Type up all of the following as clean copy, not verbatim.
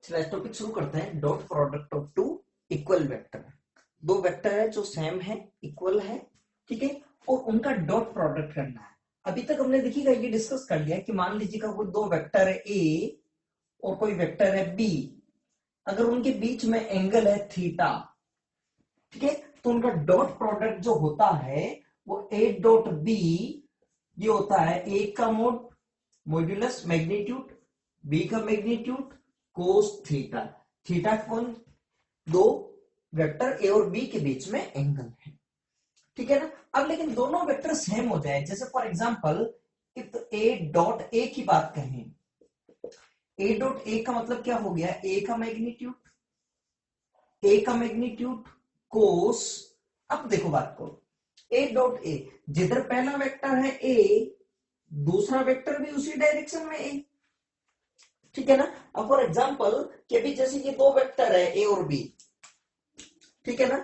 चलिए टॉपिक शुरू करते हैं। Dot product of two equal vector. दो वेक्टर है जो सेम है, इक्वल है, ठीक है, और उनका डॉट प्रोडक्ट करना है। अभी तक हमने देखिएगा ये डिस्कस कर लिया कि मान लीजिएगा कोई दो वेक्टर है ए और कोई वेक्टर है बी, अगर उनके बीच में एंगल है थीटा, ठीक है, तो उनका डॉट प्रोडक्ट जो होता है वो ए डॉट बी, ये होता है ए का मोड मॉड्यूलस मैग्नीट्यूड, बी का मैग्नीट्यूड कोस थीटा। थीटा कौन? दो वेक्टर ए और बी के बीच में एंगल है, ठीक है ना। अब लेकिन दोनों वेक्टर सेम हो जाए, जैसे for example if A dot A की बात कहें, ए डॉट ए का मतलब क्या हो गया? ए का मैग्नीट्यूड, ए का मैग्नीट्यूड कोस। अब देखो बात को, ए डॉट ए, जिधर पहला वेक्टर है ए, दूसरा वेक्टर भी उसी डायरेक्शन में ए, ठीक है ना। अब फॉर एग्जांपल कि भी जैसे ये दो वेक्टर है ए और बी, ठीक है ना।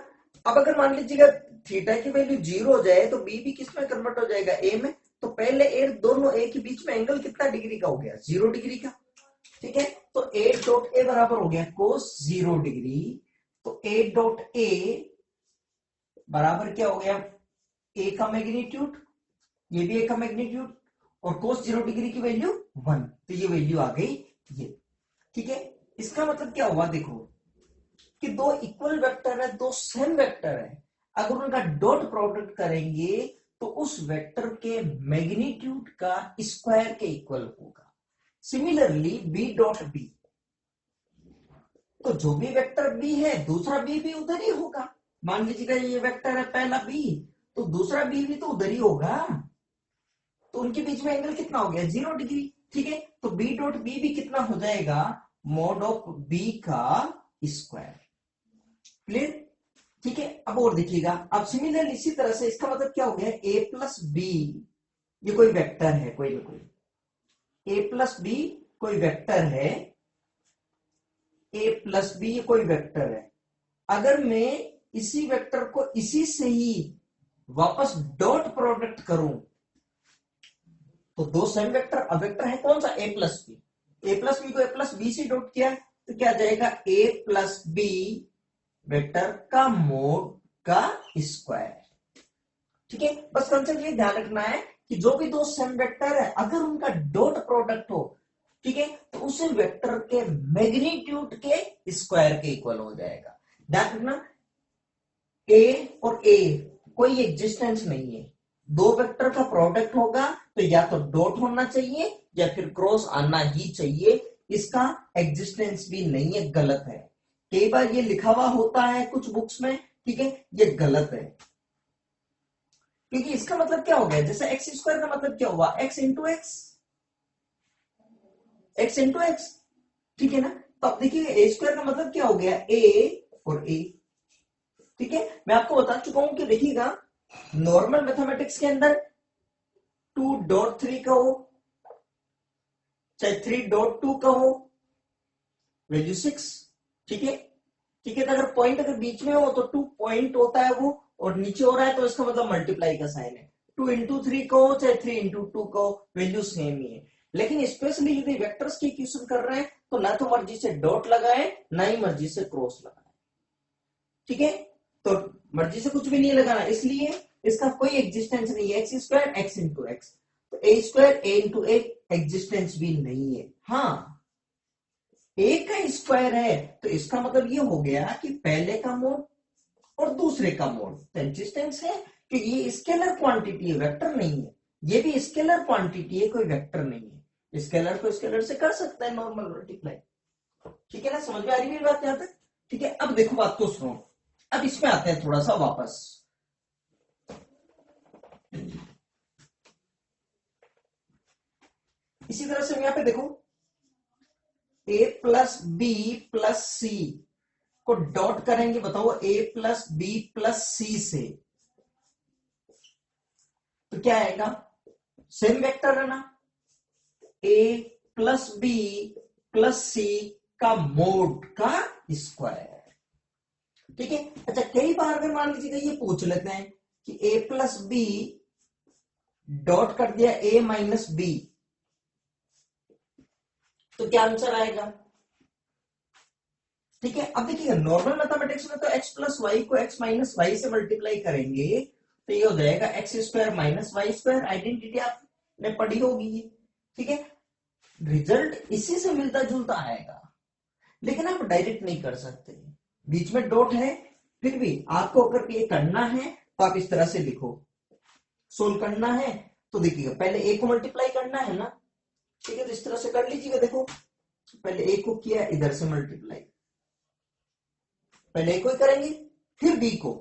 अब अगर मान लीजिएगा थीटा की वैल्यू 0 हो जाए तो बी भी किस में कन्वर्ट हो जाएगा? ए में। तो पहले ए दोनों ए के बीच में एंगल कितना डिग्री का हो गया? 0 डिग्री का, ठीक है। तो ए डॉट ए बराबर हो गया कोस 0 डिग्री। तो ए डॉट ए बराबर क्या हो गया? ए का मैग्नीट्यूड, ये भी ए का मैग्नीट्यूड, और कोस 0 डिग्री की वैल्यू 1, तो ये वैल्यू आ गई ये, ठीक है। इसका मतलब क्या हुआ? देखो कि दो इक्वल वेक्टर है, दो सेम वेक्टर है, अगर उनका डॉट प्रोडक्ट करेंगे तो उस वेक्टर के मैग्नीट्यूड का स्क्वायर के इक्वल होगा। सिमिलरली बी डॉट बी, तो जो भी वेक्टर बी है दूसरा बी भी उधर ही होगा। मान लीजिएगा ये वेक्टर है पहला बी, तो दूसरा बी भी तो उधर ही होगा, तो उनके बीच में एंगल कितना हो गया? 0 डिग्री, ठीक है। तो बी डॉट बी भी कितना हो जाएगा? मॉड ऑफ बी का स्क्वायर। क्लियर? ठीक है। अब और देखिएगा, अब सिमिलर इसी तरह से इसका मतलब क्या हो गया? ए प्लस बी, ये कोई वेक्टर है, कोई ना कोई ए प्लस बी कोई वेक्टर है, ए प्लस बी कोई वेक्टर है। अगर मैं इसी वेक्टर को इसी से ही वापस डॉट प्रोडक्ट करूं तो दो सेम वेक्टर, अब वेक्टर है कौन सा? ए प्लस बी। ए प्लस बी को ए प्लस बी से डॉट किया तो क्या आ जाएगा? ए प्लस बी वेक्टर का मोड का स्क्वायर, ठीक है। बस कंसेप्ट ये ध्यान रखना है कि जो भी दो सेम वेक्टर है अगर उनका डॉट प्रोडक्ट हो, ठीक है, तो उसे वेक्टर के मैग्नीट्यूड के स्क्वायर के इक्वल हो जाएगा। ध्यान रखना, ए और ए कोई एग्जिस्टेंस नहीं है, दो वेक्टर का प्रोडक्ट होगा तो या तो डॉट होना चाहिए या फिर क्रॉस आना ही चाहिए, इसका एग्जिस्टेंस भी नहीं है, गलत है। कई बार ये लिखा हुआ होता है कुछ बुक्स में, ठीक है, ये गलत है, क्योंकि इसका मतलब क्या हो गया? जैसे एक्स स्क्वायर का मतलब क्या हुआ? X into x, x into x, ठीक है ना। तो अब देखिए ए स्क्वायर का मतलब क्या हो गया? ए और ए, ठीक है। मैं आपको बता चुका हूं कि देखिएगा नॉर्मल मैथमेटिक्स के अंदर 2.3 का हो चाहे 3.2 का हो, वैल्यू 6, ठीक है, ठीक है। तो अगर पॉइंट अगर बीच में हो तो 2 पॉइंट होता है वो, और नीचे हो रहा है तो इसका मतलब मल्टीप्लाई का साइन है। 2 इंटू 3 का हो चाहे 3 इंटू 2 का हो, वैल्यू सेम ही है। लेकिन स्पेशली यदि वेक्टर्स की इक्वेशन कर रहे हैं तो ना तो मर्जी से डॉट लगाए ना ही मर्जी से क्रॉस लगाए, ठीक है। तो मर्जी से कुछ भी नहीं लगाना, इसलिए इसका कोई एग्जिस्टेंस नहीं है। X square x into x, तो ए स्क्वायर ए इंटू ए एग्जिस्टेंस भी नहीं है। हाँ, ए का स्क्वायर है तो इसका मतलब ये हो गया कि पहले का मोड और दूसरे का मोड तो एग्जिस्टेंस है, कि ये स्केलर क्वांटिटी है, वेक्टर नहीं है। ये भी स्केलर क्वांटिटी है, कोई वेक्टर नहीं है। स्केलर को स्केलर से कर सकता है नॉर्मल मल्टीप्लाई, ठीक है ना। समझ में आ रही मेरी बात यहां तक? ठीक है। अब देखो बात को सुनो, अब इसमें आते हैं थोड़ा सा वापस। इसी तरह से यहां पे देखो, ए प्लस बी प्लस सी को डॉट करेंगे, बताओ ए प्लस बी प्लस सी से, तो क्या आएगा? सेम वेक्टर है ना, ए प्लस बी प्लस सी का मोड का स्क्वायर, ठीक है। अच्छा, कई बार अगर मान लीजिएगा ये पूछ लेते हैं कि ए प्लस बी डॉट कर दिया ए माइनस बी, तो क्या आंसर आएगा? ठीक है। अब देखिए नॉर्मल मैथमेटिक्स में तो x प्लस वाई को x माइनस वाई से मल्टीप्लाई करेंगे तो ये हो जाएगा X square minus Y square. Identity आपने पढ़ी होगी ये, ठीक है। रिजल्ट इसी से मिलता जुलता आएगा, लेकिन आप डायरेक्ट नहीं कर सकते, बीच में डॉट है। फिर भी आपको अगर ये करना है तो आप इस तरह से लिखो, सोल्व करना है तो देखिएगा पहले ए को मल्टीप्लाई करना है ना, ठीक है, तो इस तरह से कर लीजिएगा। देखो पहले ए को किया, इधर से मल्टीप्लाई, पहले ए को ही करेंगे फिर बी को,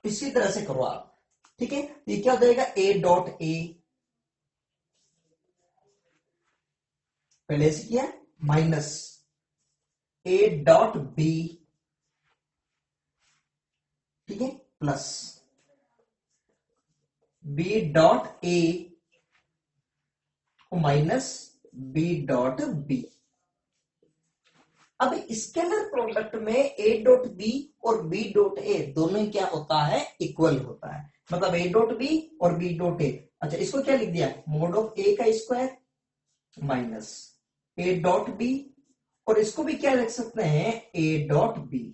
इसी तरह से करो आप, ठीक है। ये क्या हो जाएगा, ए डॉट ए, पहले से किया, माइनस ए डॉट बी, ठीक है, plus B dot A minus B dot B. अब स्केलर प्रोडक्ट में ए डॉट बी और बी डॉट ए दोनों ही क्या होता है, इक्वल होता है। मतलब ए डॉट बी और बी डॉट ए, अच्छा इसको क्या लिख दिया, मोड ऑफ ए का square minus A dot B, और इसको भी क्या लिख सकते हैं, ए डॉट बी।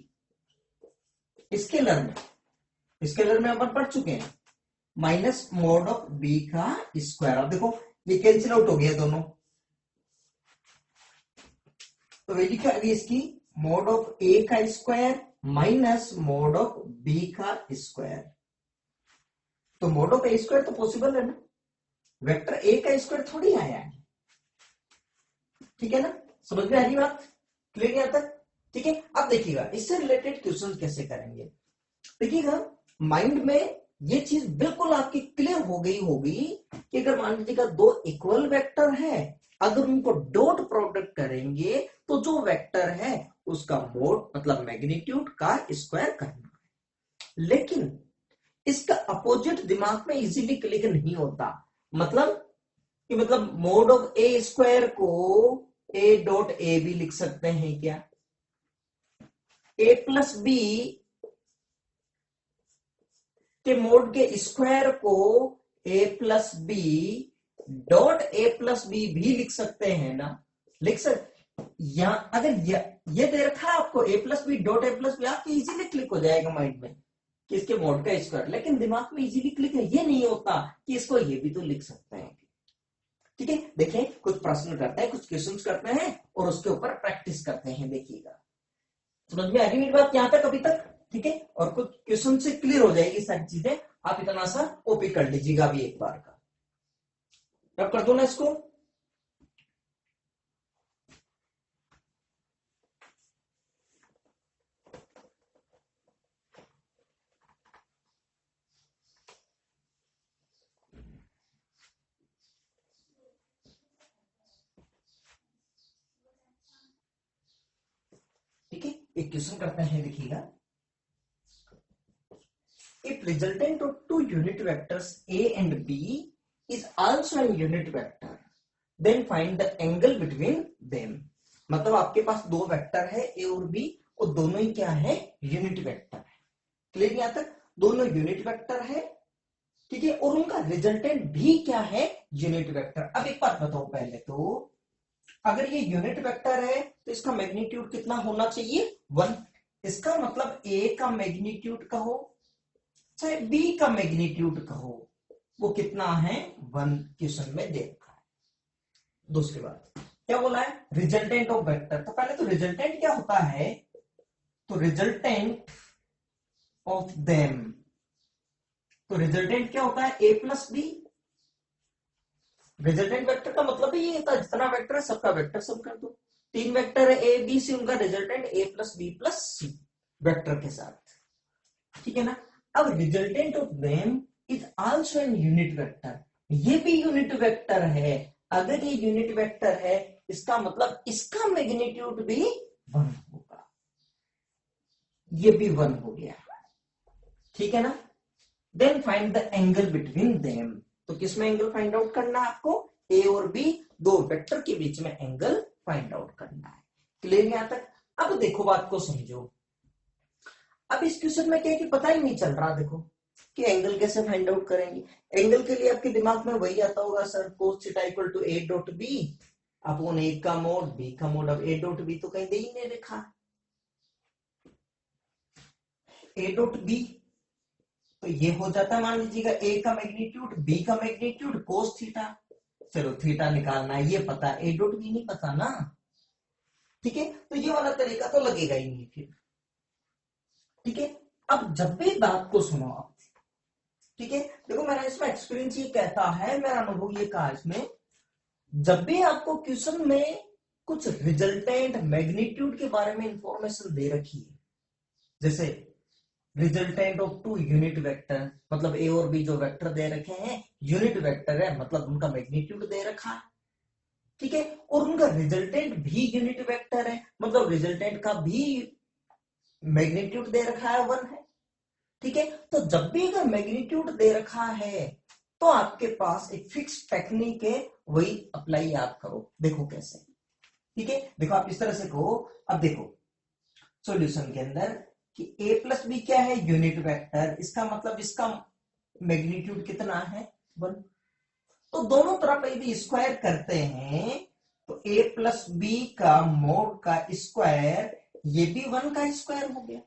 स्केलर में अपन पढ़ चुके हैं, माइनस मोड ऑफ बी का स्क्वायर। अब देखो ये कैंसिल आउट हो गया दोनों, तो वैल्यू क्या आ गई इसकी, मोड ऑफ ए का square minus mod of B का स्क्वायर। तो मोड ऑफ ए स्क्वायर तो पॉसिबल है ना, वेक्टर ए का स्क्वायर थोड़ी आया है, ठीक है ना। समझ में आ रही बात, क्लियर यहां तक, ठीक है। अब देखिएगा इससे रिलेटेड क्वेश्चन कैसे करेंगे, देखिएगा माइंड में ये चीज बिल्कुल आपकी क्लियर हो गई होगी कि अगर मान लीजिएगा दो इक्वल वेक्टर है, अगर उनको डॉट प्रोडक्ट करेंगे तो जो वेक्टर है उसका मोड मतलब मैग्नीट्यूड का स्क्वायर करना है। लेकिन इसका अपोजिट दिमाग में इजीली क्लिक नहीं होता, मतलब मोड ऑफ ए स्क्वायर को ए डॉट ए भी लिख सकते हैं क्या, ए प्लस बी के मोड के स्क्वायर को A plus B dot A plus B भी लिख सकते हैं ना, लिख सकते। या अगर ये दे रखा है आपको A plus B dot A plus B, आपके इजीली क्लिक हो जाएगा माइंड में कि इसके मोड का स्क्वायर, लेकिन दिमाग में इजीली क्लिक है ये नहीं होता कि इसको ये भी तो लिख सकते हैं, ठीक है। देखें कुछ प्रश्न करते हैं, कुछ क्वेश्चंस करते हैं और उसके ऊपर प्रैक्टिस करते हैं, देखिएगा। समझ में आ रही मेरी बात यहां तक अभी तक, ठीक है। और कुछ क्वेश्चन से क्लियर हो जाएगी सारी चीजें, आप इतना सा कॉपी कर लीजिएगा अभी एक बार का। अब कर दो ना इसको, ठीक है। एक क्वेश्चन करते हैं, देखिएगा। If resultant of two unit vectors A and B is also a unit vector, then find the angle between them। मतलब आपके पास दो वेक्टर है A और B और दोनों ही क्या है, यूनिट वेक्टर है। क्लियर यहां तक, दोनों यूनिट वेक्टर है, ठीक है, और उनका रिजल्टेंट भी क्या है, यूनिट वेक्टर। अब एक बात बताओ, पहले तो अगर ये यूनिट वेक्टर है तो इसका मैग्नीट्यूड कितना होना चाहिए, 1। इसका मतलब A का मैग्नीट्यूड कहो चाहे बी का मैग्नीट्यूड कहो, वो कितना है, 1 क्वेश्चन में दे रखा है। दूसरी बात क्या बोला है, रिजल्टेंट ऑफ वेक्टर। तो पहले तो रिजल्टेंट क्या होता है, तो रिजल्टेंट ऑफ देम, तो रिजल्टेंट क्या होता है, ए प्लस बी। रिजल्टेंट वेक्टर का मतलब ही ये था, जितना वेक्टर है सबका वेक्टर सम कर दो। 3 वेक्टर है ए बी सी, उनका रिजल्टेंट ए plus B plus C vector के साथ, ठीक है ना। अब resultant of them is also an unit vector, ये भी यूनिट वेक्टर है। अगर ये यूनिट वेक्टर है इसका मतलब इसका मैग्नीट्यूड भी 1 होगा, ये भी 1 हो गया, ठीक है ना। Then find the angle between them, तो किसमें एंगल फाइंड आउट करना है आपको, ए और बी दो वेक्टर के बीच में एंगल फाइंड आउट करना है। क्लियर यहां तक। अब देखो बात को समझो, अब इस क्वेश्चन में क्या है कि पता ही नहीं चल रहा, देखो कि एंगल कैसे फाइंड आउट करेंगे। एंगल के लिए आपके दिमाग में वही आता होगा, sir cos theta equal to A dot B. Upon A का मोड बी का मोड। अब ए डॉट बी तो कहीं दे ही नहीं लिखा, ए डॉट बी तो ये हो जाता है, मान लीजिएगा ए का मैग्नीट्यूड बी का मैग्नीट्यूड कोस थीटा। चलो थीटा निकालना है ये पता, ए डॉट बी नहीं पता ना, ठीक है, तो ये वाला तरीका तो लगेगा ही नहीं फिर, ठीक है। अब जब भी बात को सुनो आप, ठीक है, देखो मेरा इसमें एक्सपीरियंस ये कहता है, मेरा अनुभव ये कहा इसमें, जब भी आपको क्वेश्चन में कुछ रिजल्टेंट मैग्नीट्यूड के बारे में इंफॉर्मेशन दे रखी है, जैसे resultant of two unit vector, मतलब ए और बी जो वेक्टर दे रखे हैं यूनिट वेक्टर है, मतलब उनका मैग्नीट्यूड दे रखा है, ठीक है, और उनका रिजल्टेंट भी यूनिट वेक्टर है, मतलब रिजल्टेंट का भी मैग्नीट्यूड दे रखा है 1 है, ठीक है। तो जब भी अगर मैग्नीट्यूड दे रखा है तो आपके पास एक फिक्स टेक्निक है, वही अप्लाई आप करो। देखो कैसे, ठीक है, देखो आप इस तरह से कहो। अब देखो सॉल्यूशन के अंदर कि a प्लस बी क्या है, यूनिट वेक्टर, इसका मतलब इसका मैग्नीट्यूड कितना है 1, तो दोनों तरफ यदि स्क्वायर करते हैं तो a प्लस बी का मोड का स्क्वायर, ये भी 1 का स्क्वायर हो गया।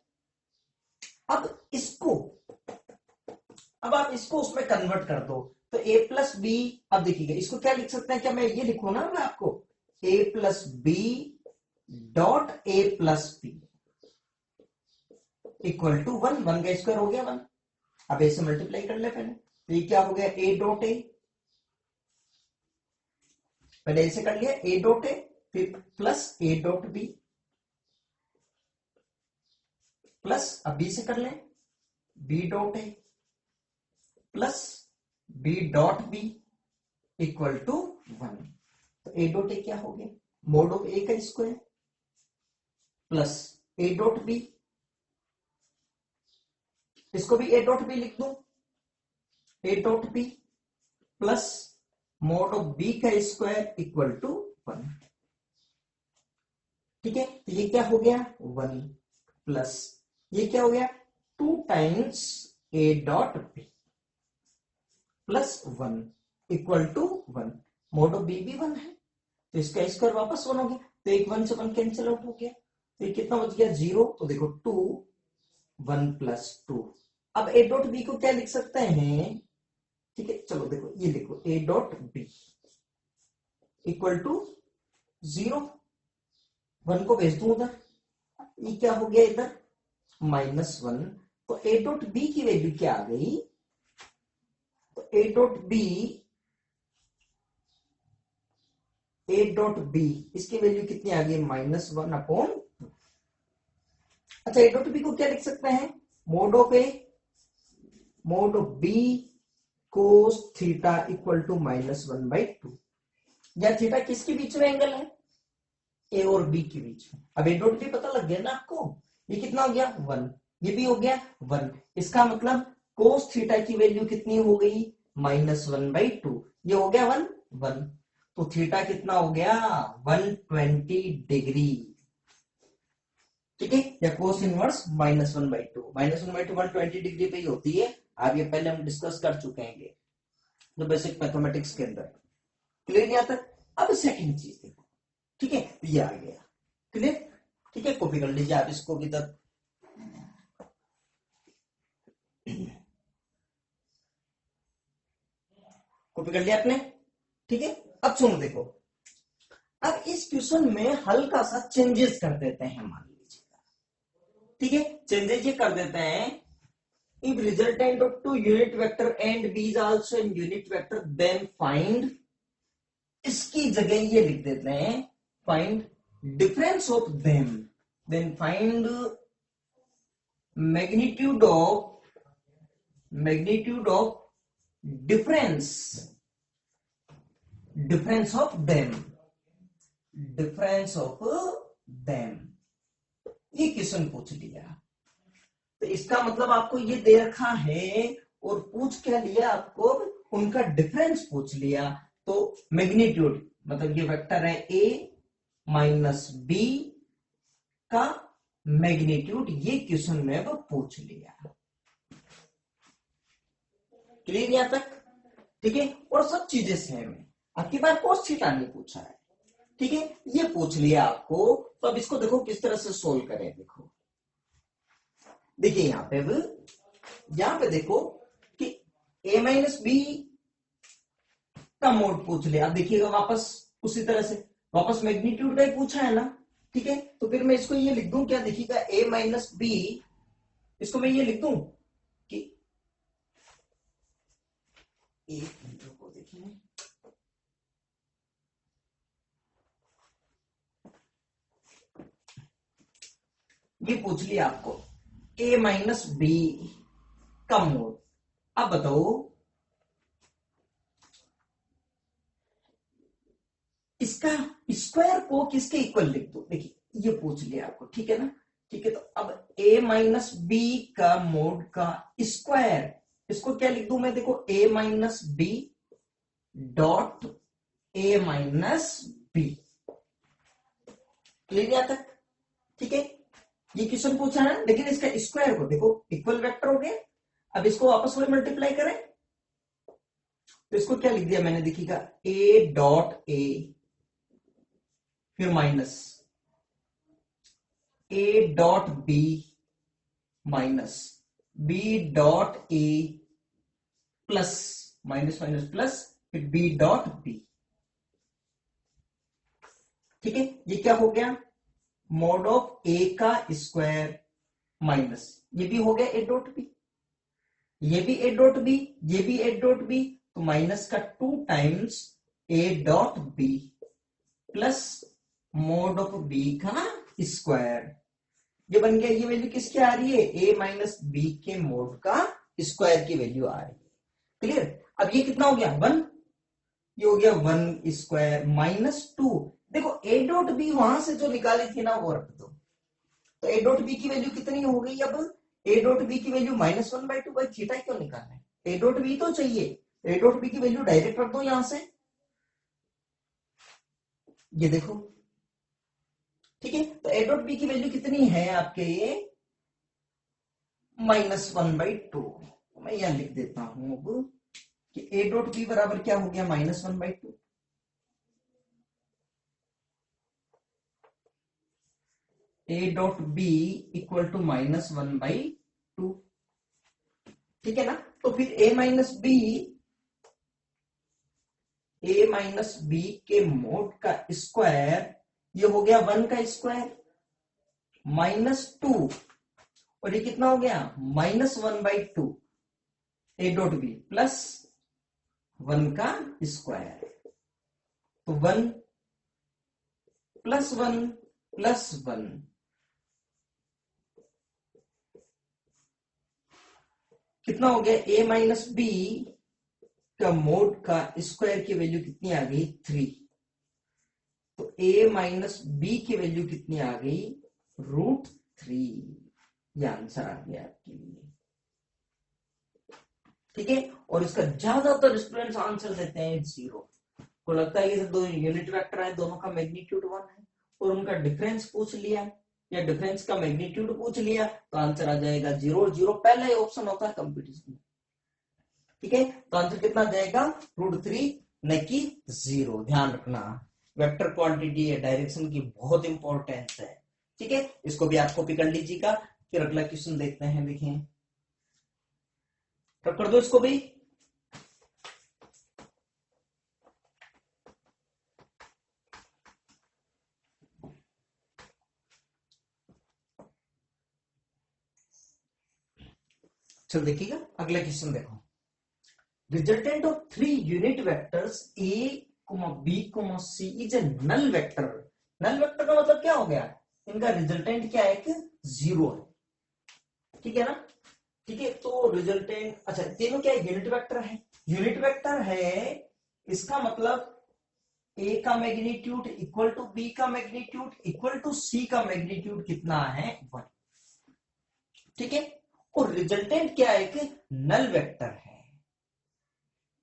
अब आप इसको उसमें कन्वर्ट कर दो तो a प्लस बी, अब देखिएगा इसको क्या लिख सकते हैं, क्या मैं ये लिखूं ना मैं आपको, a plus B dot a plus B equal to 1, 1 का स्क्वायर हो गया 1। अब ऐसे मल्टीप्लाई कर ले पहले, तो ये क्या हो गया a डॉट a, पहले ऐसे कर लिया a डॉट a, फिर plus a dot b plus, अब b से कर लें b dot a plus b dot b equal to 1। तो a डॉट a क्या हो गया, मोड ऑफ a का square plus a dot b, इसको भी a डॉट b लिख दूं, a dot b plus mod of b का स्क्वायर इक्वल टू 1, ठीक है। तो ये क्या हो गया 1 प्लस ये क्या हो गया 2 times a dot b plus 1 equal to 1, mod of b भी 1 है तो इसका स्क्वायर वापस 1 हो गया, तो एक 1 से 1 कैंसिल आउट हो गया, तो ये कितना बच गया 0, तो देखो 2 1 प्लस 2। अब a डॉट b को क्या लिख सकते हैं, ठीक है, चलो देखो ये लिखो a dot b equal to 0, 1 को भेज दूं उधर, ये क्या हो गया इधर -1, तो a डॉट b की वैल्यू क्या आ गई, तो a डॉट b इसकी वैल्यू कितनी आ गई -1 अपॉन, अच्छा a डॉट b को क्या लिख सकते हैं, mod of a mod of b cos theta equal to -1/2, या थीटा किसके बीच में एंगल है, a और b के बीच में। अब a डॉट b पता लग गया ना आपको, ये कितना हो गया 1, ये भी हो गया 1, इसका मतलब कोस थीटा की वैल्यू कितनी हो गई -1/2, ये हो गया 1 1, तो थीटा कितना हो गया 120 डिग्री, ठीक है, या कोस इनवर्स -1/2, -1/2 120 डिग्री पे ही होती है, आप ये पहले हम डिस्कस कर चुके हैं तो बेसिक मैथमेटिक्स के अंदर, क्लियर यहाँ तक। अब सेकंड चीज देखो, ठीक है, ये आ गया क्लियर, ठीक है, कॉपी कर लीजिए आप इसको भी तक, कॉपी कर लिया आपने, ठीक है। अब सुनो देखो, अब इस क्वेश्चन में हल्का सा चेंजेस कर देते हैं, मान लीजिएगा, ठीक है, चेंजेस ये कर देते हैं, if resultant of two unit vector and b is also in unit vector then find, इसकी जगह ये लिख देते हैं find difference of them, then find magnitude of difference of them, ये क्वेश्चन पूछ लिया, तो इसका मतलब आपको ये दे रखा है और पूछ क्या लिया आपको, उनका डिफरेंस पूछ लिया, तो मैग्नीट्यूड मतलब ये वेक्टर है a माइनस b का मैग्नीट्यूड, ये क्वेश्चन में अब पूछ लिया, क्लियर यहां तक, ठीक है, और सब चीजें सेम है, आपकी बार कोस थीटा नहीं पूछा है, ठीक है, ये पूछ लिया आपको। तो अब इसको देखो किस तरह से सोल्व करें। देखो देखिए यहां पे देखो कि a माइनस बी का मोड पूछ लिया। अब देखिएगा वापस उसी तरह से वापस मैग्नीट्यूड का ही पूछा है ना, ठीक है। तो फिर मैं इसको ये लिख दूं क्या, देखिएगा a माइनस बी, इसको मैं ये लिख दूं कि एक मिनट को देखिए, ये पूछ लिया आपको a माइनस बी का मोड। अब बताओ इसका स्क्वायर को किसके इक्वल लिख दो। देखिए ये पूछ लिया आपको, ठीक है ना, ठीक है। तो अब a माइनस बी का मोड का स्क्वायर, इसको क्या लिख दूं मैं, देखो a minus B dot a minus B. Clear यहां तक, ठीक है। ये क्वेश्चन पूछा है, लेकिन इसका स्क्वायर को देखो इक्वल वेक्टर हो गया। अब इसको वापस वही मल्टीप्लाई करें, तो इसको क्या लिख दिया मैंने, देखिएगा a डॉट a फिर minus a dot b minus b dot a plus minus minus plus फिर b डॉट b। ठीक है, ये क्या हो गया, मोड ऑफ a का स्क्वायर माइनस ये भी हो गया a डॉट b, ये भी a डॉट b, ये भी a डॉट b, तो माइनस का 2 times a dot b plus mod of b का स्क्वायर। ये बन गया, ये वैल्यू किसकी आ रही है, a माइनस बी के मोड का स्क्वायर की वैल्यू आ रही है। क्लियर। अब ये कितना हो गया 1, ये हो गया 1 स्क्वायर माइनस 2। देखो a डॉट बी वहां से जो निकाली थी ना वो रख दो, तो a डॉट बी की वैल्यू कितनी हो गई, अब a डॉट बी की वैल्यू -1/2/थीटा क्यों निकालना है, a डॉट बी तो चाहिए, a डॉट बी की वैल्यू डायरेक्ट रख दो यहां से। ये देखो, ठीक है, तो a डॉट बी की वैल्यू कितनी है आपके, -1/2। मैं यहां लिख देता हूं अब कि a डॉट बी बराबर क्या हो गया, -1/2। a dot B equal to -1/2, ठीक है ना। तो फिर a माइनस बी के मोड का स्क्वायर, ये हो गया 1 का स्क्वायर -2, और ये कितना हो गया -1/2 a डॉट बी प्लस 1 का स्क्वायर। तो 1 प्लस 1 प्लस 1, कितना हो गया, a माइनस बी का मोड का स्क्वायर की वैल्यू कितनी आ गई 3। तो a माइनस बी की वैल्यू कितनी आ गई, √3। ये आंसर आ गया आपके लिए, ठीक है। और इसका ज्यादातर स्टूडेंट्स आंसर देते हैं 0, को लगता है कि दो यूनिट वेक्टर है, दोनों का मैग्नीट्यूड 1 है और उनका डिफरेंस पूछ लिया या डिफरेंस का मैग्नीट्यूड पूछ लिया, तो आंसर आ जाएगा 0 0। पहला ही ऑप्शन होता है कंपटीशन, ठीक है। तो आंसर कितना आ जाएगा, √3 न कि 0। ध्यान रखना, वेक्टर क्वांटिटी या डायरेक्शन की बहुत इंपॉर्टेंस है, ठीक है। इसको भी आप कॉपी कर लीजिएगा। फिर अगला क्वेश्चन देखते हैं, देखें, तो कर दो इसको भी। चल देखिएगा अगला क्वेश्चन देखो, resultant of 3 unit vectors a, b, c is a null vector. Null vector का मतलब क्या हो गया, इनका रिजल्टेंट क्या है कि 0 है, ठीक है ना, ठीक है। तो रिजल्टेंट, अच्छा तीनों क्या है, यूनिट वेक्टर है, यूनिट वेक्टर है, इसका मतलब a का मैग्नीट्यूड इक्वल टू b का मैग्नीट्यूड इक्वल टू c का मैग्नीट्यूड कितना है 1, ठीक है। और रिजल्टेंट क्या है कि नल वेक्टर है,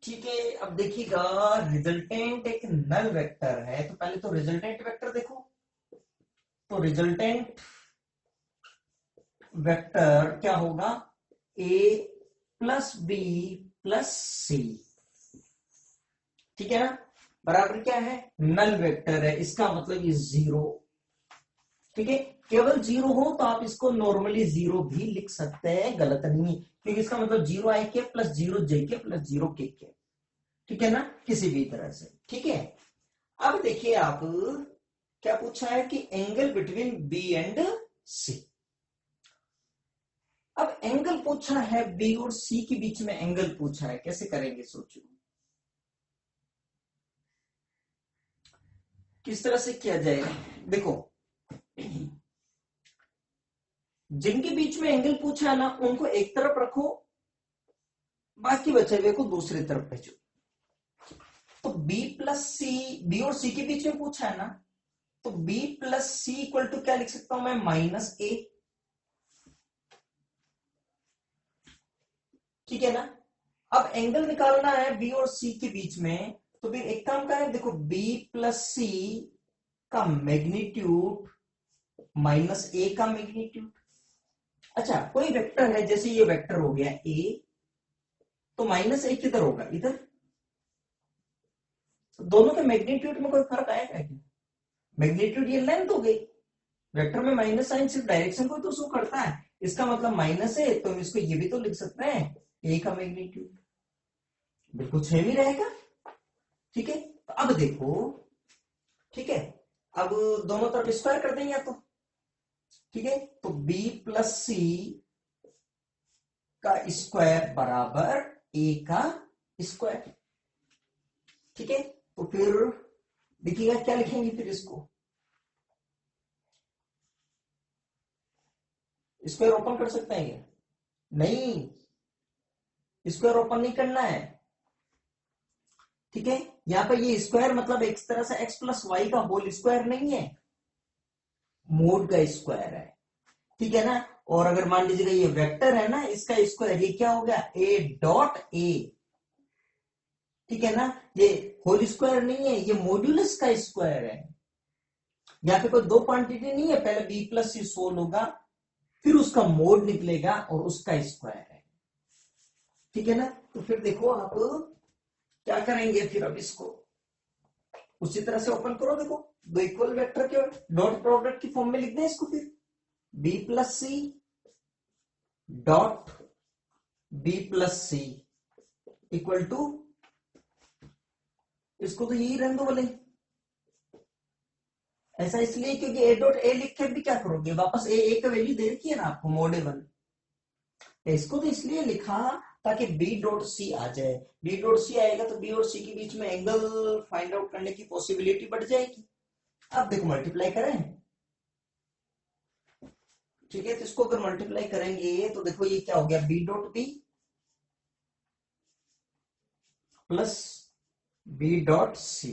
ठीक है। अब देखिएगा रिजल्टेंट एक नल वेक्टर है, तो पहले तो रिजल्टेंट वेक्टर देखो, तो रिजल्टेंट वेक्टर क्या होगा, a प्लस बी प्लस सी, ठीक है ना। बराबर क्या है, नल वेक्टर है, इसका मतलब ये जीरो। ठीक है, केवल जीरो हो तो आप इसको नॉर्मली जीरो भी लिख सकते हैं, गलत नहीं, क्योंकि इसका मतलब जीरो आई के प्लस जीरो जे के प्लस जीरो के। ठीक है ना, किसी भी तरह से। ठीक है, अब देखिए आप क्या पूछा है कि एंगल बिटवीन बी एंड सी। अब एंगल पूछा है बी और सी के बीच में एंगल पूछा है, कैसे करेंगे सोचो, किस तरह से किया जाएगा। देखो, जिनके बीच में एंगल पूछा है ना उनको एक तरफ रखो, बाकी बचे हुए को दूसरी तरफ भेजो। तो बी प्लस सी, बी और सी के बीच में पूछा है ना, तो b plus C equal to क्या लिख सकता हूं मैं, माइनस ए। ठीक है ना, अब एंगल निकालना है b और c के बीच में, तो फिर एक काम करें, देखो b प्लस सी का मैग्नीट्यूड माइनस ए का मैग्नीट्यूड। अच्छा, कोई वेक्टर है, जैसे ये वेक्टर हो गया a, तो माइनस ए किधर होगा, इधर। तो दोनों के मैग्नीट्यूड में कोई फर्क आएगा क्या, मैग्नीट्यूड ये लेंथ हो गई, वेक्टर में माइनस साइन सिर्फ डायरेक्शन को तो शो करता है, इसका मतलब माइनस है, तो हम इसको ये भी तो लिख सकते हैं ए का मैग्नीट्यूड, बिल्कुल सेम ही रहेगा। ठीक है, तो अब देखो, ठीक है, अब दोनों तरफ स्क्वायर कर देंगे तो, ठीक है, तो b प्लस सी का स्क्वायर बराबर a का स्क्वायर। ठीक है, तो फिर देखिएगा क्या लिखेंगे फिर इसको, स्क्वायर ओपन कर सकते हैं क्या, नहीं, स्क्वायर ओपन नहीं करना है। ठीक है, यहां पर ये स्क्वायर मतलब एक तरह से x प्लस वाई का होल स्क्वायर नहीं है, मोड का स्क्वायर है। ठीक है ना, और अगर मान लीजिएगा ये वेक्टर है ना, इसका स्क्वायर, ये क्या हो गया, a डॉट ए। ठीक है ना, ये होल स्क्वायर नहीं है, ये मॉड्यूलस का स्क्वायर है। यहाँ पे कोई दो क्वांटिटी नहीं है, पहले b प्लस सी सोल्व होगा, फिर उसका मोड निकलेगा और उसका स्क्वायर है। ठीक है ना, तो फिर देखो आप क्या करेंगे, फिर अब इसको उसी तरह से ओपन करो, देखो दो इक्वल वेक्टर के डॉट प्रोडक्ट की फॉर्म में लिख दें इसको, फिर b plus C dot b plus C equal to, इसको तो यही रहने दो बोले, ऐसा इसलिए क्योंकि a डॉट ए लिख के भी क्या करोगे, वापस a का वैल्यू दे रखी है ना आपको, मोड A1। इसको तो इसलिए लिखा ताकि b डॉट सी आ जाए, b डॉट सी आएगा तो b और c के बीच में एंगल फाइंड आउट करने की पॉसिबिलिटी बढ़ जाएगी। अब देखो मल्टीप्लाई करें, ठीक है, तो इसको अगर मल्टीप्लाई करेंगे तो देखो ये क्या हो गया, b dot B plus b dot C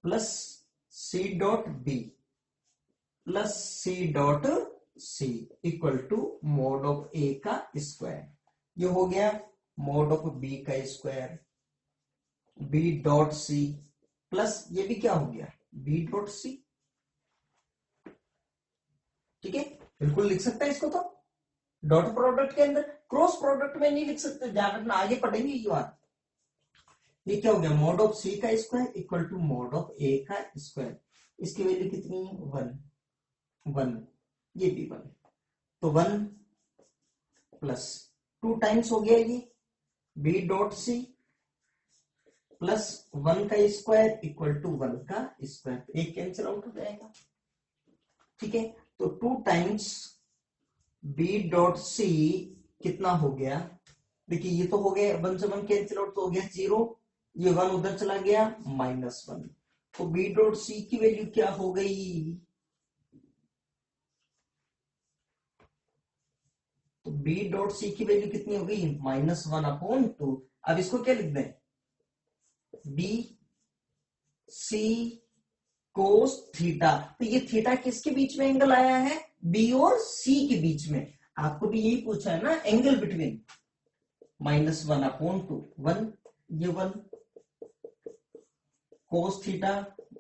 plus c dot B plus c dot C equal to mod of a का स्क्वायर। ये हो गया मोड ऑफ b का square, b dot C plus ये भी क्या हो गया, b डॉट सी। ठीक है, बिल्कुल लिख सकते हैं इसको, तो डॉट प्रोडक्ट के अंदर, क्रॉस प्रोडक्ट में नहीं लिख सकते, ध्यान रखना, आगे पढ़ेंगे ये बात। ये क्या हो गया, मोड ऑफ सी का square equal to mod of A का स्क्वायर, इसकी वैल्यू कितनी है, 1, ये भी 1, तो 1 प्लस 2 टाइम्स हो गया ये b डॉट सी प्लस 1 का स्क्वायर इक्वल टू 1 का स्क्वायर, एक कैंसिल आउट हो जाएगा। ठीक है, तो 2 टाइम्स b डॉट सी कितना हो गया, देखिए ये तो हो गया 1 से 1 कैंसिल आउट तो हो गया 0, ये 1 उधर चला गया -1, तो b डॉट सी की वैल्यू क्या हो गई, तो b डॉट सी की वैल्यू कितनी हो गई, -1/2। अब इसको क्या लिख दें, b सी कोस थीटा, तो ये थीटा किसके बीच में एंगल आया है, b और c के बीच में। आपको भी यही पूछा है ना, एंगल बिटवीन, -1/2, 1, ये 1 कोस थीटा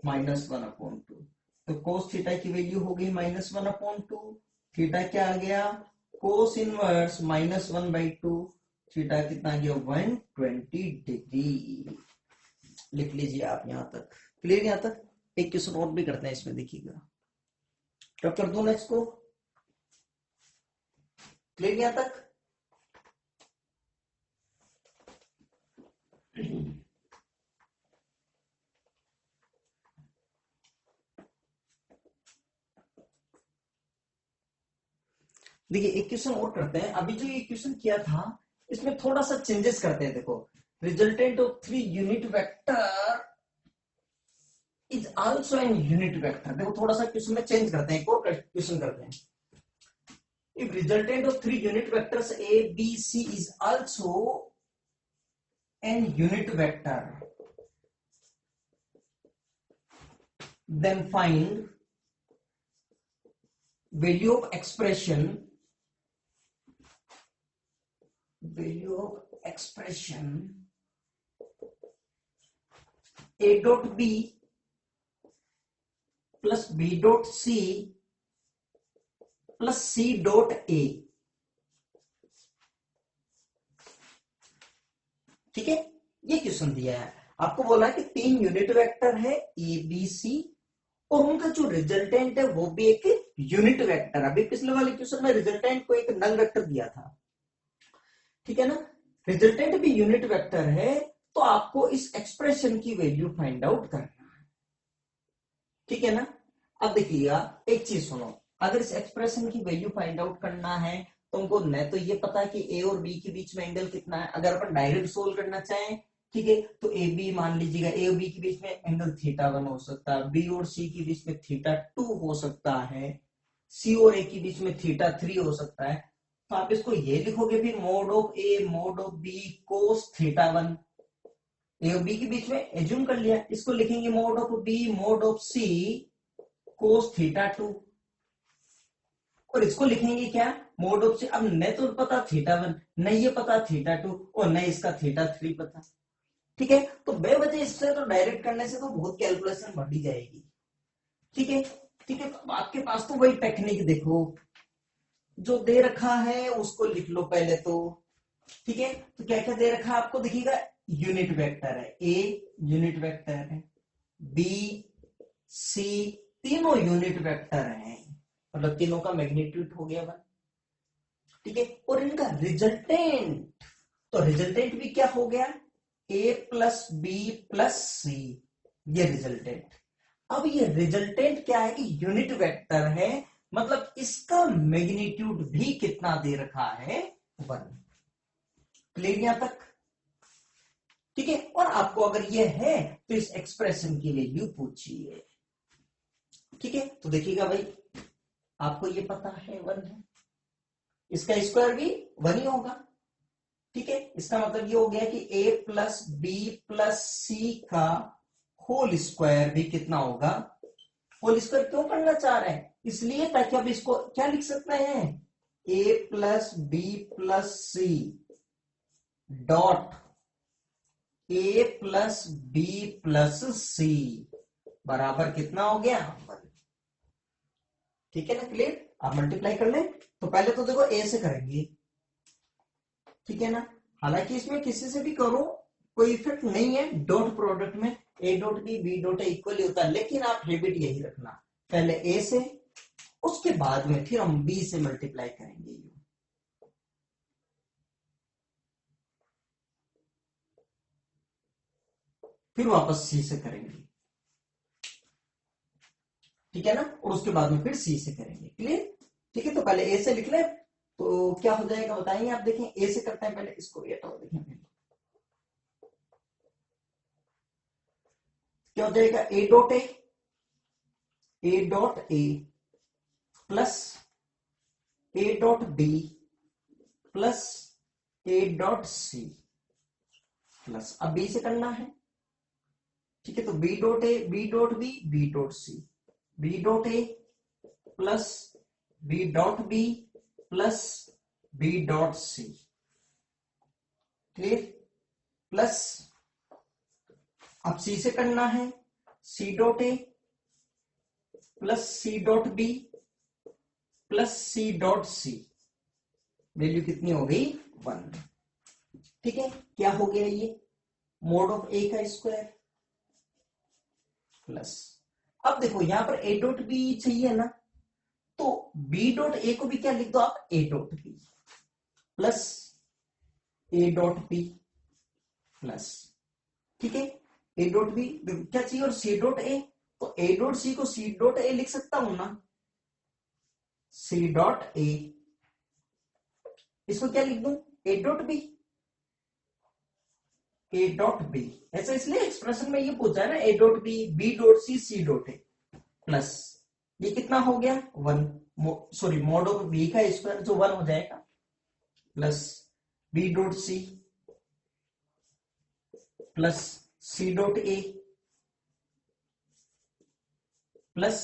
-1/2, तो कोस थीटा की वैल्यू हो गई -1/2, थीटा क्या आ गया, कोस इनवर्स -1/2, थीटा कितना आ गया 120 डिग्री। लिख लीजिए आप यहां तक। क्लियर? यहां तक एक क्वेश्चन और भी करते हैं इसमें, देखिएगा। क्या कर दूं मैं इसको? क्लियर यहां तक? देखिए एक क्वेश्चन और करते हैं। अभी जो ये क्वेश्चन किया था इसमें थोड़ा सा चेंजेस करते हैं। देखो, resultant of 3 unit vector is also an unit vector. देखो थोड़ा सा क्वेश्चन में चेंज करते हैं, एक और क्वेश्चन करते हैं। If resultant of 3 unit vectors A B C is also an unit vector, then find value of expression a dot b plus b dot c plus c dot a। ठीक है, ये question दिया है आपको, बोला है कि 3 यूनिट वेक्टर है ए बी सी और उनका जो रिजल्टेंट है वो भी एक यूनिट वेक्टर। अभी पिछले वाले क्वेश्चन में रिजल्टेंट को एक नल वेक्टर दिया था, ठीक है ना। रिजल्टेंट भी यूनिट वेक्टर है, तो आपको इस एक्सप्रेशन की वैल्यू फाइंड आउट करना है, ठीक है ना। अब देखिएगा एक चीज सुनो, अगर इस एक्सप्रेशन की वैल्यू फाइंड आउट करना है तो उनको न तो ये पता कि ए और बी के बीच में एंगल कितना है। अगर अपन डायरेक्ट सोल्व करना चाहें, ठीक है, तो ए बी मान लीजिएगा, ए और बी के बीच में एंगल θ1 हो सकता है, बी और सी के बीच में θ2 हो सकता है, सी और ए के बीच में θ3 हो सकता है। तो आप इसको ये लिखोगे फिर mod of A mod of B cos θ1। A और बी के बीच में एज्यूम कर लिया, इसको लिखेंगे mod of B mod of C cos θ2, और इसको लिखेंगे क्या, मोड ऑफ सी। अब न तो पता θ1, न ये पता θ2 और न इसका θ3 पता, ठीक है। तो बेवजह इससे तो डायरेक्ट करने से तो बहुत कैलकुलेशन बढ़ी जाएगी, ठीक है। ठीक है, तो आपके पास तो वही टेक्निक, देखो जो दे रखा है उसको लिख लो पहले तो, ठीक है। तो क्या क्या दे रखा है आपको, देखिएगा यूनिट वेक्टर है, ए यूनिट वेक्टर है, बी सी तीनों यूनिट वेक्टर हैं, मतलब तीनों का मैग्नीट्यूड हो गया 1, ठीक है। और इनका रिजल्टेंट, तो रिजल्टेंट भी क्या हो गया, ए प्लस बी प्लस सी, ये रिजल्टेंट। अब ये रिजल्टेंट क्या है कि यूनिट वेक्टर है, मतलब इसका मैग्नीट्यूड भी कितना दे रखा है, 1। क्लियर यहां तक? ठीक है, और आपको अगर ये है तो इस एक्सप्रेशन की वैल्यू पूछिए, ठीक है। तो देखिएगा भाई, आपको ये पता है 1 है, इसका स्क्वायर भी 1 ही होगा, ठीक है। इसका मतलब ये हो गया कि a plus B plus C का होल स्क्वायर भी कितना होगा, होल स्क्वायर क्यों करना चाह रहे हैं, इसलिए ताकि अब इसको क्या लिख सकते हैं, a plus B plus C dot a plus B plus C बराबर कितना हो गया, 1। ठीक है ना, क्लियर? आप मल्टीप्लाई कर लें, तो पहले तो देखो a से करेंगे, ठीक है ना। हालांकि इसमें किसी से भी करो कोई इफेक्ट नहीं है, डॉट प्रोडक्ट में A dot B dot equally होता है, लेकिन आप हैबिट यही रखना, पहले ए से, उसके बाद में फिर हम बी से मल्टीप्लाई करेंगे, फिर वापस सी से करेंगे, ठीक है ना, और उसके बाद में फिर सी से करेंगे। क्लियर? ठीक है, तो पहले ए से लिख ले, तो क्या हो जाएगा बताएंगे आप, देखें ए से करते हैं पहले इसको, ये तो देखें पहले क्या हो जाएगा, A dot A plus A dot B plus A dot C plus, अब बी से करना है, ठीक है। तो B dot A B dot B dot C, B dot A plus B dot B plus B dot C, clear? Plus अब C से करना है, C dot A plus C dot B plus C dot C, value कितनी हो गई, 1। ठीक है, क्या हो गया ये, मोड ऑफ ए का स्क्वायर प्लस। अब देखो यहां पर ए डॉट बी चाहिए ना, तो बी डॉट ए को भी क्या लिख दो आप, A dot B plus A dot B plus, ठीक है। ए डॉट बी क्या चाहिए और सी डॉट ए, तो ए डॉट सी को सी डॉट ए लिख सकता हूं ना, सी डॉट ए, इसको क्या लिख दूं, A dot B, A dot B. ऐसा इसलिए एक्सप्रेशन में ये पूछा है ना, A dot B dot C dot A plus, ये कितना हो गया 1, सॉरी मोड ऑफ बी का स्क्वायर जो 1 हो जाएगा, plus B dot C plus C dot A plus,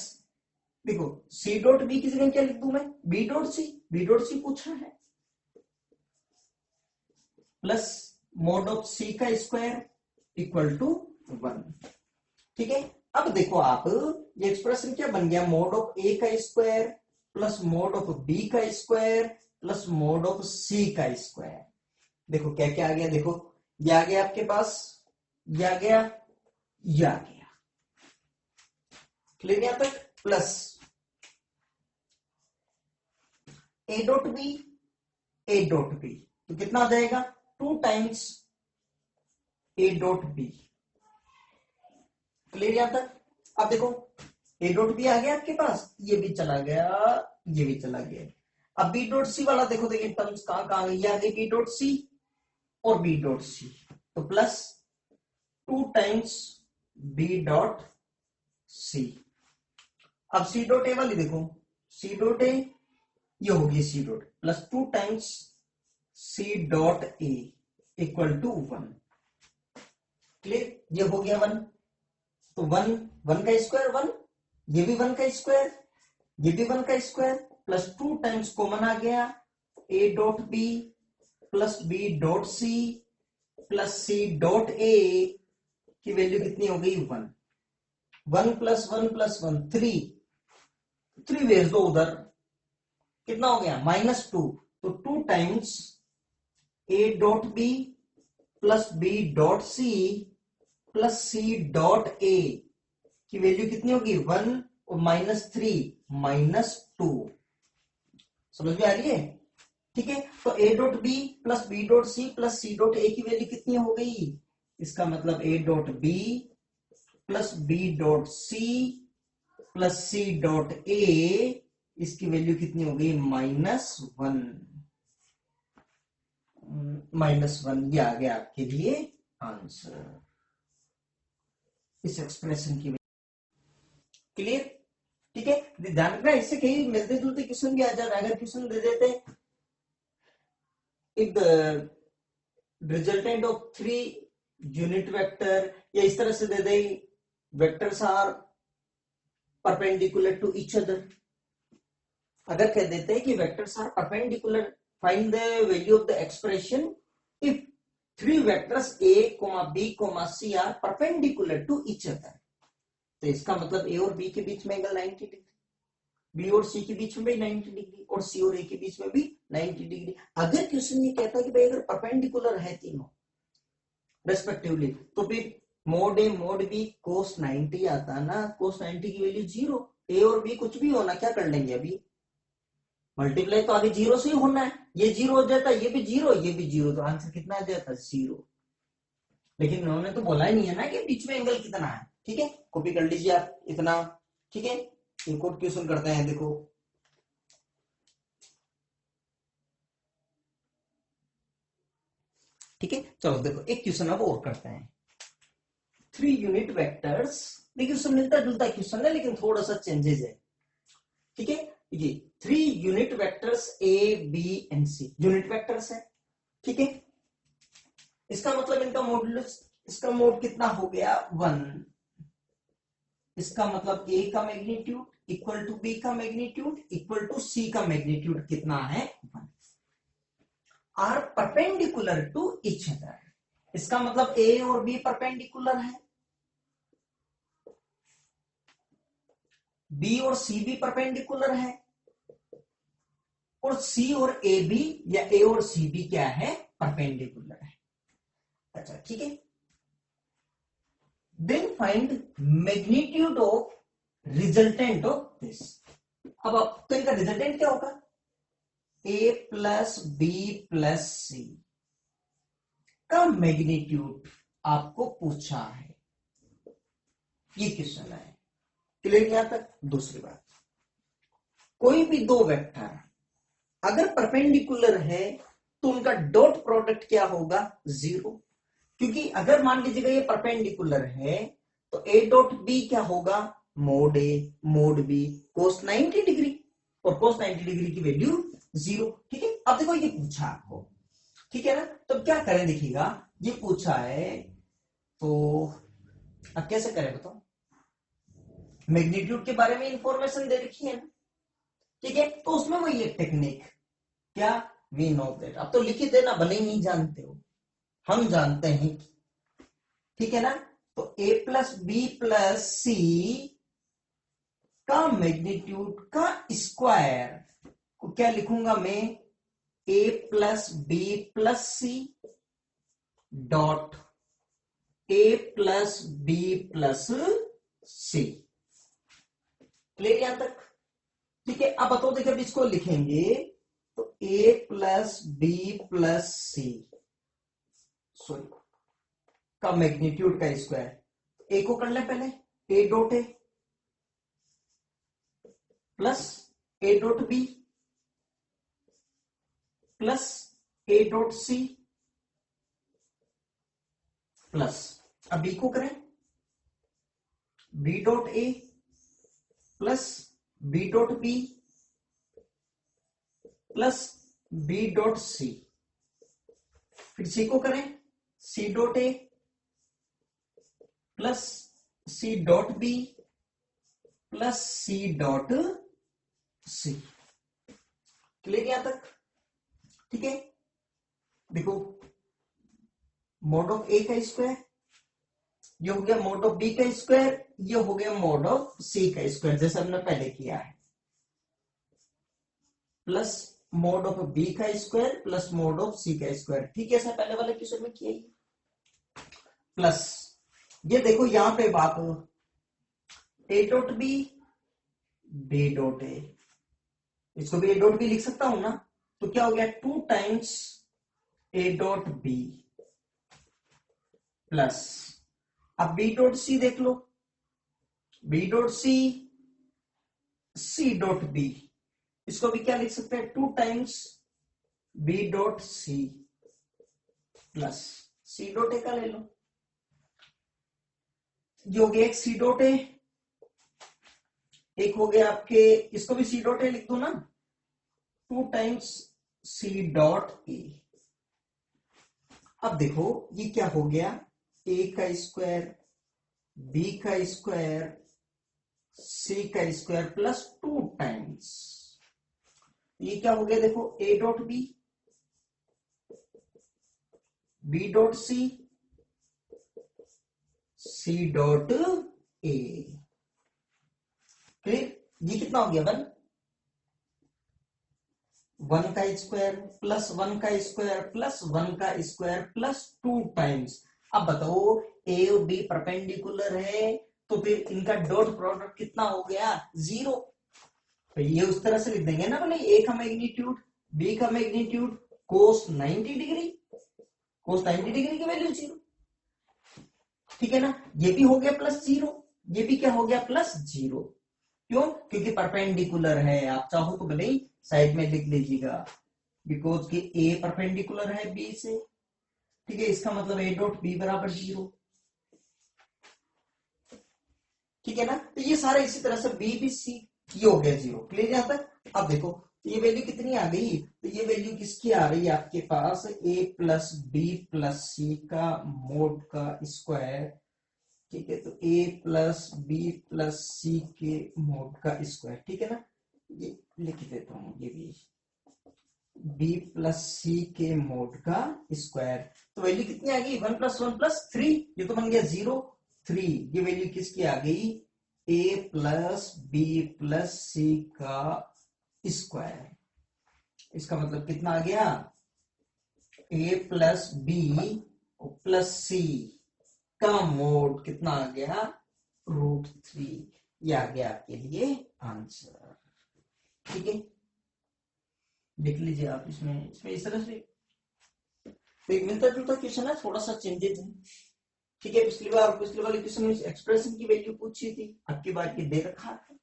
देखो सी डॉट बी की जगह क्या लिख दूं मैं, बी डॉट सी पूछा है, प्लस मोड ऑफ सी का स्क्वायर इक्वल टू 1, ठीक है। अब देखो आप ये एक्सप्रेशन क्या बन गया, मोड ऑफ ए का square plus mod of B का square plus mod of C का स्क्वायर। देखो क्या क्या आ गया, देखो ये आ गया आपके पास, ये आ गया, ये आ गया, क्लियर यहां तक, प्लस ए डॉट बी, तो कितना आ जाएगा 2 times A dot B, clear यहां तक। अब देखो ए डॉट बी आ गया आपके पास, ये भी चला गया, ये भी चला गया। अब बी डॉट सी वाला देखो, देखिए टर्म्स कहां कहां गई, आ गई बी डॉट सी और बी डॉट सी, तो plus 2 times B dot C. अब सी डॉट ए वाली देखो, सी डॉट ए ये होगी C dot plus 2 times C dot A equal to 1, clear, ये हो गया 1, तो 1 का स्क्वायर 1, ये भी 1 का स्क्वायर, ये भी 1 का स्क्वायर, प्लस 2 टाइम्स कॉमन आ गया, A dot B plus B dot C plus C dot A की वैल्यू कितनी हो गई 1, 1 प्लस 1 प्लस 1 3 भेज दो उधर, कितना हो गया -2, तो 2 times A dot B plus B dot C plus C dot A की वैल्यू कितनी होगी 1 और -3 -2, समझ में आ रही है, ठीक है। तो A dot B plus B dot C plus C dot A की वैल्यू कितनी हो गई, इसका मतलब A dot B plus B dot C plus C dot A, इसकी वैल्यू कितनी हो गई -1, ये आ गया आपके लिए आंसर इस एक्सप्रेशन की, क्लियर, ठीक है। ध्यान रखना, इससे कहीं मिलते जुलते क्वेश्चन भी आ जाता है। अगर क्वेश्चन दे देते if the resultant of 3 unit vector, या इस तरह से दे दे vectors are perpendicular to each other, अगर कह देते हैं कि vectors are perpendicular, find the value of the expression if 3 vectors a, b, c are perpendicular to each other, तो इसका मतलब ए और बी के बीच में एंगल 90 डिग्री, बी और सी के बीच में भी 90 डिग्री और सी और ए के बीच में भी 90 डिग्री। अगर क्वेश्चन ये कहता है कि भाई अगर परपेंडिकुलर है तीनों रेस्पेक्टिवली, तो फिर मोड ए मोड बी कोस 90 आता ना, कोस 90 की वैल्यू 0, ए और बी कुछ भी होना, क्या कर लेंगे अभी मल्टीप्लाई, तो आगे 0 से ही होना है, ये 0 हो जाता है, ये भी 0, ये भी 0, तो आंसर कितना आ जाता है 0। लेकिन उन्होंने तो बोला ही नहीं है ना कि बीच में एंगल कितना है, ठीक है, कॉपी कर लीजिए आप इतना, ठीक है। एक और क्वेश्चन करते हैं, देखो ठीक है, चलो देखो एक क्वेश्चन अब और करते हैं। 3 यूनिट वेक्टर्स, देखिए उससे मिलता जुलता क्वेश्चन है लेकिन थोड़ा सा चेंजेस है, ठीक है। ये 3 unit vectors A B and C unit vectors है, ठीक है। इसका मतलब इनका मॉडुलस, इसका मोड कितना हो गया 1, इसका मतलब ए का मैग्नीट्यूड इक्वल टू बी का मैग्नीट्यूड इक्वल टू सी का मैग्नीट्यूड कितना है 1, are perpendicular to each other, इसका मतलब ए और बी परपेंडिकुलर है, बी और सी भी परपेंडिकुलर है, और सी और ए भी, या ए और सी भी क्या है परपेंडिकुलर है। अच्छा ठीक है, then find magnitude of resultant of this. अब तो इनका रिजल्टेंट क्या होगा, A plus B plus C का मैग्नीट्यूड आपको पूछा है, ये क्वेश्चन है। क्लियर यहां तक। दूसरी बात, कोई भी दो वेक्टर अगर परपेंडिकुलर है तो उनका डॉट प्रोडक्ट क्या होगा, जीरो। क्योंकि अगर मान लीजिएगा ये परपेंडिकुलर है तो ए डॉट बी क्या होगा, मोड ए मोड बी कोस 90 डिग्री, और कोस 90 डिग्री की वैल्यू जीरो। ठीक है, अब देखो ये पूछा आपको, ठीक है ना, तो क्या करें, देखिएगा ये पूछा है तो अब कैसे करें बताओ। मैग्नीट्यूड के बारे में इंफॉर्मेशन दे रखी है ना, ठीक है, तो उसमें वही एक टेक्निक, क्या, वी नो दैट। अब तो लिख ही देना, भले ही नहीं जानते हो, हम जानते हैं, ठीक है ना। तो a plus B plus C का मैग्नीट्यूड का स्क्वायर को क्या लिखूंगा मैं, a plus B plus C dot a plus B plus C. Clear यहां तक, ठीक है। अब बताओ, देखिए अब इसको लिखेंगे तो a plus B plus C sorry का मैग्नीट्यूड का स्क्वायर, ए को कर ले पहले, A dot A plus A dot B plus A dot C plus, अब बी को करें B dot A plus B dot B plus B dot C, फिर सी को करें C dot A plus C dot B plus C dot C. Clear यहां तक, ठीक है। देखो मोड ऑफ ए का स्क्वायर, ये हो गया मोड ऑफ बी का स्क्वायर, ये हो गया मोड ऑफ सी का स्क्वायर, जैसे हमने पहले किया है, प्लस मोड ऑफ बी का square plus mod of C का स्क्वायर, ठीक है, ऐसा पहले वाले क्वेश्चन में किया ही। प्लस ये देखो यहां पे बात, A dot B B dot A, इसको भी ए डॉट बी लिख सकता हूं ना, तो क्या हो गया 2 times A dot B plus, अब बी डॉट सी देख लो, B dot C C dot B, इसको भी क्या लिख सकते हैं 2 times B dot C plus C dot A का ले लो, ये हो गया एक सी डॉट ए, एक हो गया आपके, इसको भी सी डॉट ए लिख दो ना, 2 टाइम्स सी डॉट ए। अब देखो ये क्या हो गया, ए का स्क्वायर बी का स्क्वायर सी का स्क्वायर प्लस 2 टाइम्स, ये क्या हो गया देखो A dot B B dot C C dot A. Clear, ये कितना हो गया 1 का स्क्वायर प्लस 1 का स्क्वायर प्लस 1 का स्क्वायर प्लस 2 टाइम्स। अब बताओ ए और बी परपेंडिकुलर है तो फिर इनका डॉट प्रोडक्ट कितना हो गया, जीरो। तो ये उस तरह से लिख देंगे ना, बोले ए का मैग्नीट्यूड बी का मैग्नीट्यूड कोस 90 डिग्री, कोस 90 डिग्री की वैल्यू जीरो, ठीक है ना। ये भी हो गया प्लस जीरो, ये भी क्या हो गया प्लस जीरो, क्यों, क्योंकि परपेंडिकुलर है। आप चाहो तो भले ही साइड में लिख लीजिएगा, बिकॉज कि ए परपेंडिकुलर है बी से, ठीक है, इसका मतलब ए डॉट बी बराबर जीरो, ठीक है ना। तो ये सारा इसी तरह से बी बी सी, ये हो गया जीरो। क्लियर यहां तक। अब देखो ये वैल्यू कितनी आ गई, तो ये वैल्यू किसकी आ रही है आपके पास, ए प्लस बी प्लस सी का मोड का स्क्वायर, ठीक है, तो ए प्लस बी प्लस सी के मोड का स्क्वायर, ठीक है ना। ये लिख देता हूं, ये भी बी प्लस सी के मोड का स्क्वायर, तो वैल्यू कितनी आ गई 1 प्लस 1 प्लस 3, ये तो बन गया 0 3, ये वैल्यू किसकी आ गई, ए प्लस बी प्लस सी का स्क्वायर। इसका मतलब कितना आ गया, ए प्लस बी प्लस सी का मोड कितना आ गया, √3। ये आ गया आपके लिए आंसर। ठीक है, देख लीजिए आप इसमें इस तरह से तो एक मिलता जुलता क्वेश्चन है, थोड़ा सा चेंजेस है। ठीक है, पिछली वाले क्वेश्चन में एक्सप्रेशन की वैल्यू पूछी थी, आपकी बात ये दे रखा है।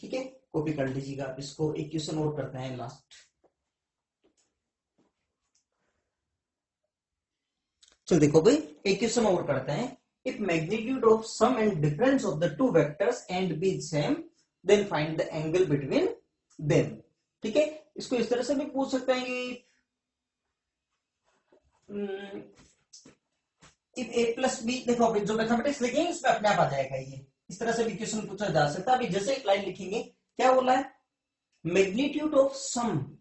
ठीक है, कॉपी कर लीजिएगा आप इसको। एक क्वेश्चन और करते हैं लास्ट। चलो देखो भाई, एक क्वेश्चन और करते हैं। If magnitude of sum and difference of the two vectors and B same then find the angle between them. ठीक है, इसको इस तरह से भी पूछ सकते हैं कि इफ ए प्लस बी, देखो अभी जो मैथमेटिक्स लिखेंगे इसमें अपने आप आ जाएगा ये। इस तरह से भी क्वेश्चन पूछा जा सकता है। अभी जैसे एक लाइन लिखेंगे, क्या बोला है, magnitude of sum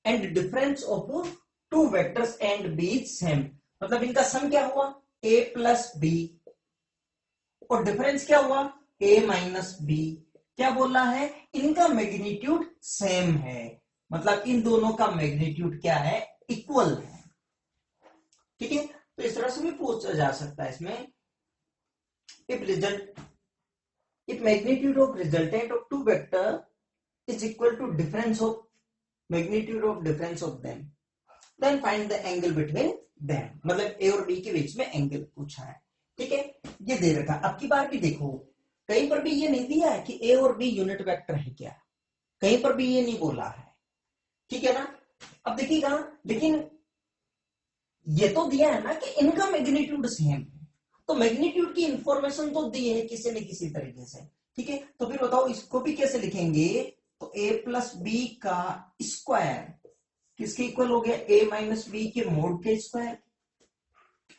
and difference of two vectors and B same, मतलब इनका सम क्या हुआ, a प्लस बी, और डिफरेंस क्या हुआ, a माइनस बी। क्या बोला है, इनका मैग्नीट्यूड सेम है, मतलब इन दोनों का मैग्नीट्यूड क्या है, इक्वल है। ठीक है, तो इस तरह से भी पूछा जा सकता है इसमें। If magnitude of resultant of two vector is equal to difference of magnitude of difference of them then find the angle between them, मतलब ए और बी के बीच में एंगल पूछा है। ठीक है, ये दे रखा। अब की बार भी देखो, कहीं पर भी ये नहीं दिया है कि ए और बी यूनिट वेक्टर है क्या, कहीं पर भी ये नहीं बोला है। ठीक है ना, अब देखिएगा, लेकिन ये तो दिया है ना कि इनका मैग्नीट्यूड सेम है, तो मैग्नीट्यूड की इंफॉर्मेशन तो दी है किसी न किसी तरीके से। ठीक है, तो फिर बताओ इसको भी कैसे लिखेंगे, तो a प्लस बी का स्क्वायर किसके इक्वल हो गया, a माइनस बी के मोड के स्क्वायर।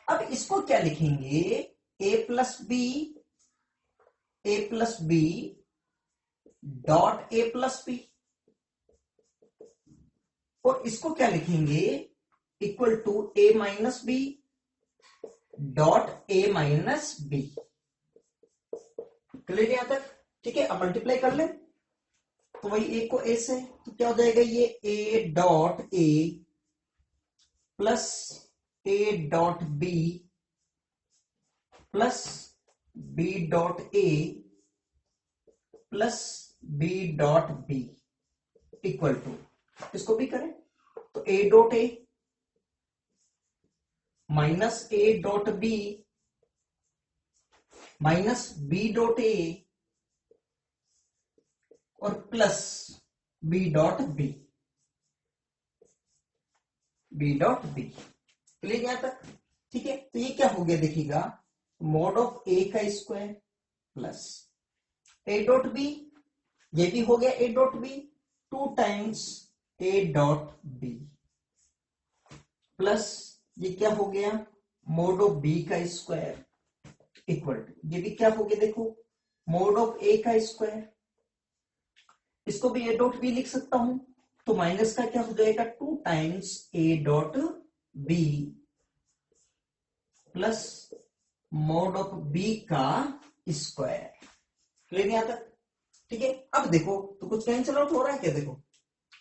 अब इसको क्या लिखेंगे, a plus B dot a plus B, और इसको क्या लिखेंगे, equal to a minus B dot a minus B. Clear यहां तक। ठीक है, अब मल्टीप्लाई कर ले, तो वही a को a से, तो क्या हो जाएगा, ये a dot a plus a dot b plus b dot a plus b dot b equal to, इसको भी करें तो a dot a minus a dot b minus b dot a और plus b dot b, clear यहां तक। ठीक है, तो ये क्या हो गया, देखिएगा, मोड ऑफ a का square plus a dot b, ये भी हो गया a dot b, 2 times a dot b plus ये क्या हो गया, मोड ऑफ b का स्क्वायर इक्वल टू, ये भी क्या हो गया, देखो, मोड ऑफ a का स्क्वायर, इसको भी a डॉट b लिख सकता हूं, तो माइनस का क्या हो जाएगा, 2 times a dot b plus mod of b का स्क्वायर। क्लियर यहां तक। ठीक है, अब देखो तो कुछ कैंसिल आउट हो रहा है क्या, देखो,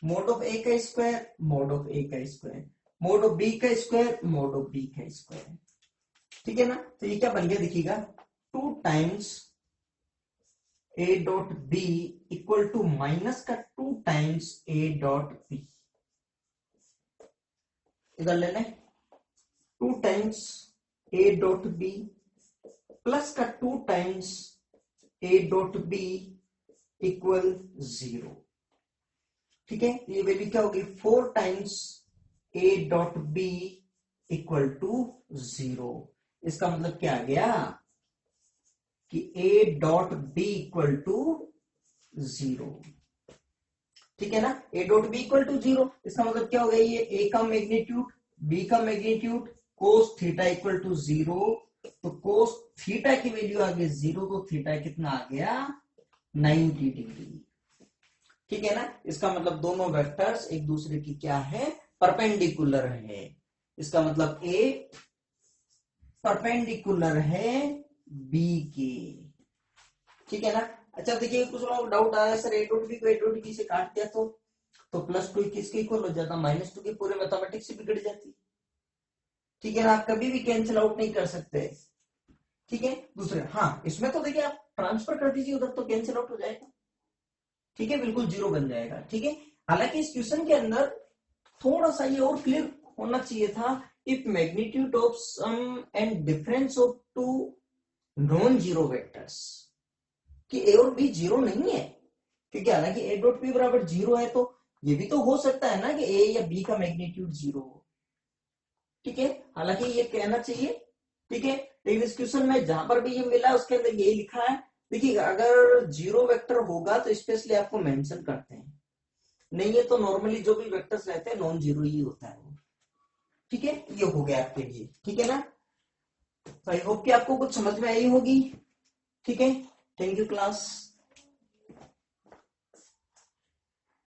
मोड ऑफ a का स्क्वायर, मोड ऑफ a का स्क्वायर, मोड ऑफ b का स्क्वायर, मोड ऑफ b का स्क्वायर। ठीक है ना, तो ये क्या बन गया, देखिएगा, 2 times a dot b equal to minus का 2 टाइम्स a डॉट b, इधर ले लें, 2 times a dot b plus का 2 times a dot b equal 0। ठीक है, ये वैल्यू क्या होगी, 4 times a dot b equal to 0। इसका मतलब क्या आ गया कि a dot b equal to 0। ठीक है ना, a dot b equal to 0, इसका मतलब क्या हो गया, ये a का मैग्नीट्यूड b का magnitude cos theta equal to 0, तो कोस थीटा की वैल्यू आ गई 0, तो थीटा कितना आ गया, 90 डिग्री। ठीक है ना, इसका मतलब दोनों वेक्टर्स एक दूसरे की क्या है, परपेंडिकुलर है। इसका मतलब a परपेंडिकुलर है b के। ठीक है ना। अच्छा देखिए, कुछ लोग डाउट आया, सर a डॉट बी को a डॉट बी से काट दिया तो प्लस 2 किसके इक्वल हो जाता, -2 की पूरे मैथमेटिक्स से बिगड़ जाती। ठीक है ना, आप कभी भी कैंसिल आउट नहीं कर सकते, ठीक है। दूसरे, हाँ इसमें तो देखिए आप ट्रांसफर कर दीजिए उधर तो कैंसिल आउट हो जाएगा, ठीक है, बिल्कुल जीरो बन जाएगा, ठीक है। हालांकि इस क्वेश्चन के अंदर थोड़ा सा ये और क्लियर होना चाहिए था, if magnitude of sum and difference of two non zero vectors, कि ए और बी जीरो नहीं है, क्योंकि हालांकि ए डॉट बी बराबर जीरो है तो ये भी तो हो सकता है ना कि ए या बी का मैग्नीट्यूड जीरो हो, ठीक है। हालांकि ये कहना चाहिए, ठीक है, लेकिन इस क्वेश्चन में जहां पर भी ये मिला उसके अंदर ये लिखा है, देखिए अगर जीरो वेक्टर होगा तो स्पेशली आपको मेंशन करते हैं, नहीं है तो नॉर्मली जो भी वेक्टर्स रहते हैं नॉन जीरो ही होता है वो, ठीक है। ये हो गया आपके लिए, ठीक है ना। तो आई होप कि आपको कुछ समझ में आई होगी, ठीक है। Thank you class.